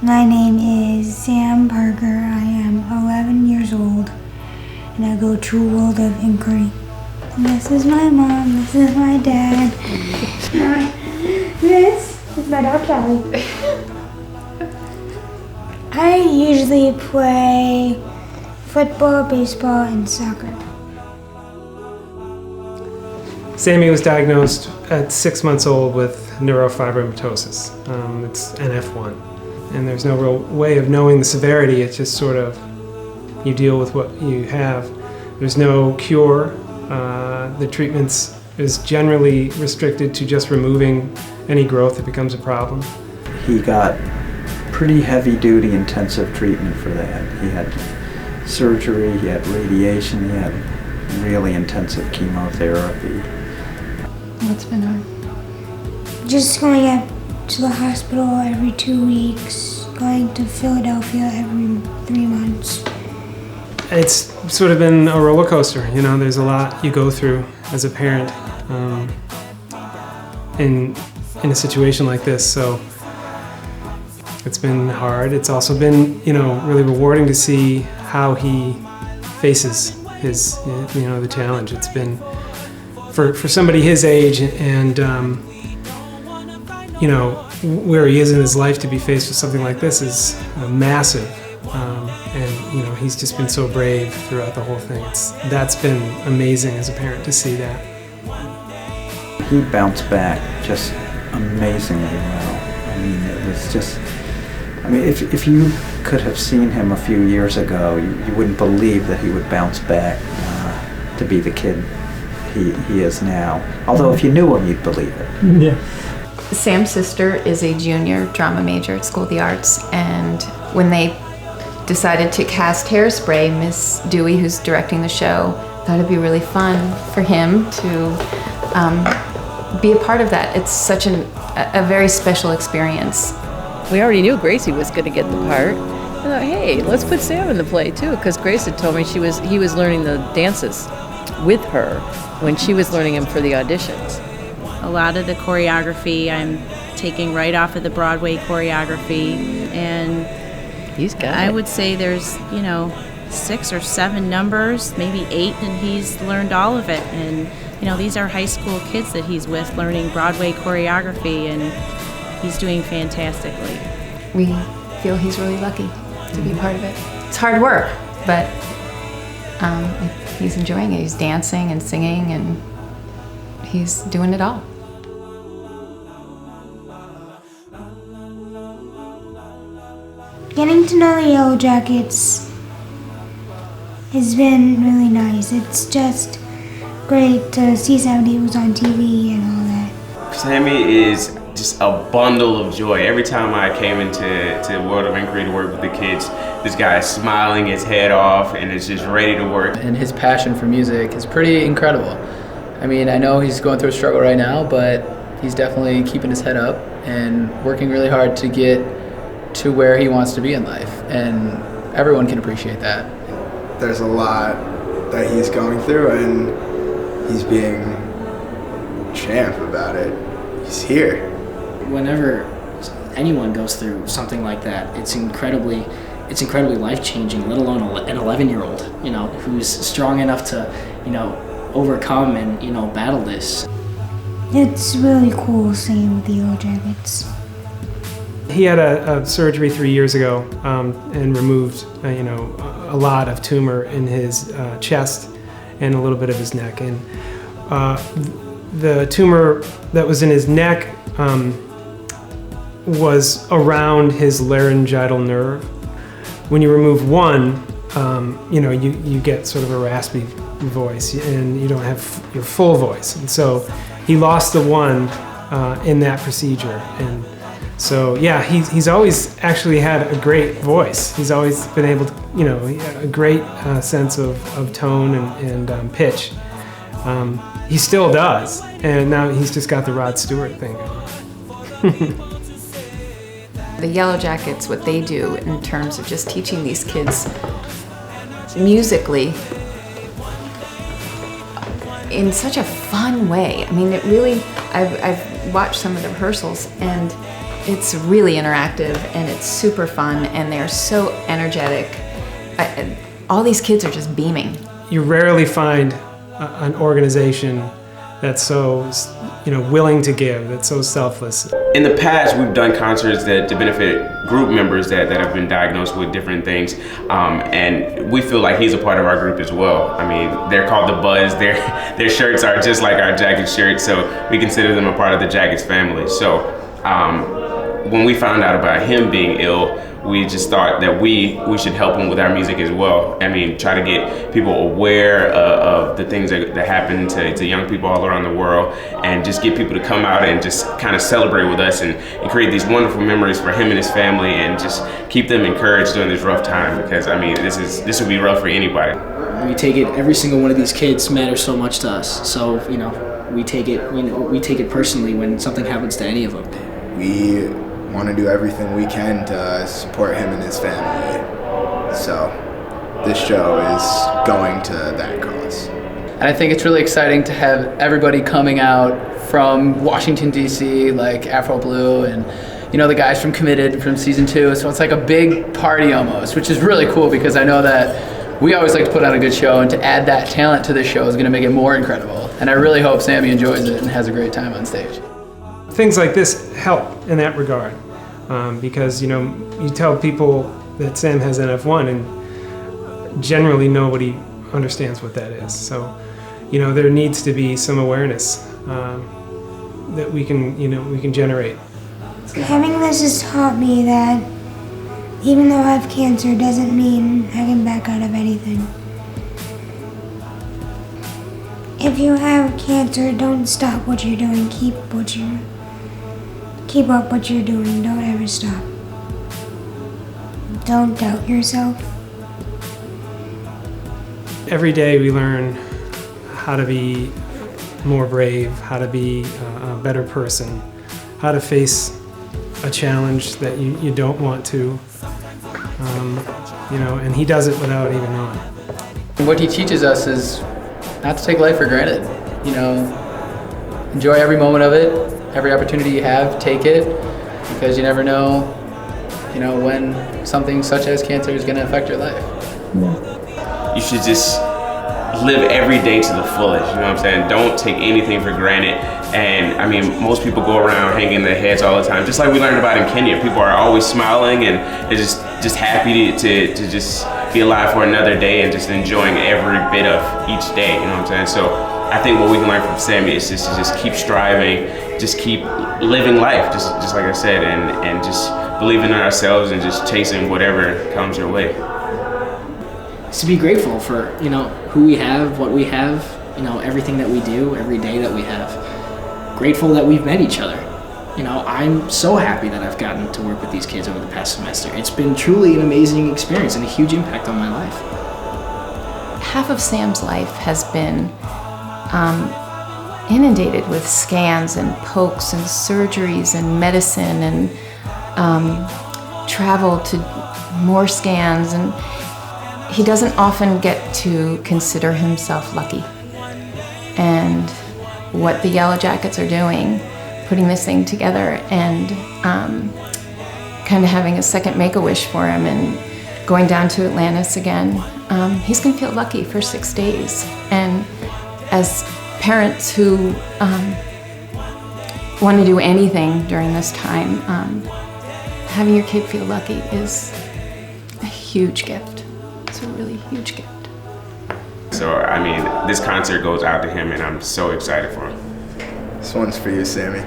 My name is Sam Parker. I am 11 years old, and I go to World of Inquiry. And this is my mom, this is my dad. This is my dog Callie. I usually play football, baseball, and soccer. Sammy was diagnosed at 6 months old with neurofibromatosis. It's NF1. And there's no real way of knowing the severity. It's just sort of, you deal with what you have. There's no cure. The treatments is generally restricted to just removing any growth that becomes a problem. He got pretty heavy-duty intensive treatment for that. He had surgery, he had radiation, he had really intensive chemotherapy. What's been hard? Just going up to the hospital every 2 weeks, going to Philadelphia every 3 months. It's sort of been a roller coaster. You know, there's a lot you go through as a parent in a situation like this. So it's been hard. It's also been, you know, really rewarding to see how he faces his, you know, the challenge. It's been for somebody his age and you know, where he is in his life, to be faced with something like this is massive. And you know, he's just been so brave throughout the whole thing. That's been amazing as a parent to see that. He bounced back just amazingly well. I mean, it was just, I mean, if you could have seen him a few years ago, you wouldn't believe that he would bounce back to be the kid he is now. Although if you knew him, you'd believe it. Yeah. Sam's sister is a junior drama major at School of the Arts, and when they decided to cast Hairspray, Miss Dewey, who's directing the show, thought it'd be really fun for him to be a part of that. It's such a very special experience. We already knew Gracie was going to get the part. I thought, hey, let's put Sam in the play too, because Grace had told me he was learning the dances with her when she was learning them for the auditions. A lot of the choreography I'm taking right off of the Broadway choreography, and I would say there's, you know, 6 or 7 numbers, maybe 8, and he's learned all of it. And you know, these are high school kids that he's with learning Broadway choreography, and he's doing fantastically. We feel he's really lucky to be part of it. It's hard work, but he's enjoying it. He's dancing and singing, and he's doing it all. Getting to know the Yellow Jackets has been really nice. It's just great to see somebody who's on TV and all that. Sammy is just a bundle of joy. Every time I came into World of Inquiry to work with the kids, this guy is smiling his head off and is just ready to work. And his passion for music is pretty incredible. I mean, I know he's going through a struggle right now, but he's definitely keeping his head up and working really hard to get to where he wants to be in life, and everyone can appreciate that. There's a lot that he's going through, and he's being a champ about it. He's here. Whenever anyone goes through something like that, it's incredibly life-changing, let alone an 11-year-old, you know, who's strong enough to, you know, overcome and, you know, battle this. It's really cool seeing with the Yellow Jackets. He had a surgery 3 years ago and removed, you know, a lot of tumor in his chest and a little bit of his neck. And the tumor that was in his neck was around his laryngeal nerve. When you remove one, you know, you get sort of a raspy voice and you don't have your full voice. And so he lost the one in that procedure. And so, yeah, he's always actually had a great voice. He's always been able to, you know, a great sense of tone and pitch. He still does, and now he's just got the Rod Stewart thing going. The Yellow Jackets, what they do in terms of just teaching these kids musically in such a fun way. I mean, it really, I've watched some of the rehearsals, and it's really interactive and it's super fun and they're so energetic. All these kids are just beaming. You rarely find an organization that's so, willing to give, that's so selfless. In the past, we've done concerts to benefit group members that have been diagnosed with different things, and we feel like he's a part of our group as well. I mean, they're called the Buzz. Their shirts are just like our Jacket shirts, so we consider them a part of the Jackets family. So when we found out about him being ill, we just thought that we should help him with our music as well. I mean, try to get people aware of the things that happen to young people all around the world, and just get people to come out and just kind of celebrate with us and create these wonderful memories for him and his family, and just keep them encouraged during this rough time, because I mean, this would be rough for anybody. We take it, every single one of these kids matters so much to us. So, we take it personally when something happens to any of them. We want to do everything we can to support him and his family. So this show is going to that cause. And I think it's really exciting to have everybody coming out from Washington, D.C., like Afro Blue and, the guys from Committed from season 2. So it's like a big party almost, which is really cool because I know that we always like to put on a good show, and to add that talent to the show is going to make it more incredible. And I really hope Sammy enjoys it and has a great time on stage. Things like this help in that regard, because you tell people that Sam has NF1 and generally nobody understands what that is. So there needs to be some awareness that we can generate. Having this has taught me that even though I have cancer doesn't mean I can back out of anything. If you have cancer, don't stop what you're doing. Keep up what you're doing. Don't ever stop. Don't doubt yourself. Every day we learn how to be more brave, how to be a better person, how to face a challenge that you don't want to, and he does it without even knowing. What he teaches us is not to take life for granted. Enjoy every moment of it, every opportunity you have, take it, because you never know, when something such as cancer is going to affect your life. You should just live every day to the fullest, you know what I'm saying? Don't take anything for granted. And I mean, most people go around hanging their heads all the time, just like we learned about in Kenya. People are always smiling and they're just happy to just be alive for another day and just enjoying every bit of each day, you know what I'm saying? So I think what we can learn from Sammy is just to just keep striving, just keep living life, just like I said, and just believing in ourselves and just chasing whatever comes your way. To be grateful for, who we have, what we have, everything that we do, every day that we have. Grateful that we've met each other. I'm so happy that I've gotten to work with these kids over the past semester. It's been truly an amazing experience and a huge impact on my life. Half of Sam's life has been inundated with scans and pokes and surgeries and medicine and travel to more scans, and he doesn't often get to consider himself lucky. And what the Yellow Jackets are doing, putting this thing together and kind of having a second Make-A-Wish for him and going down to Atlantis again, he's gonna feel lucky for 6 days. And as parents who want to do anything during this time, having your kid feel lucky is a huge gift. It's a really huge gift. So, I mean, this concert goes out to him and I'm so excited for him. This one's for you, Sammy.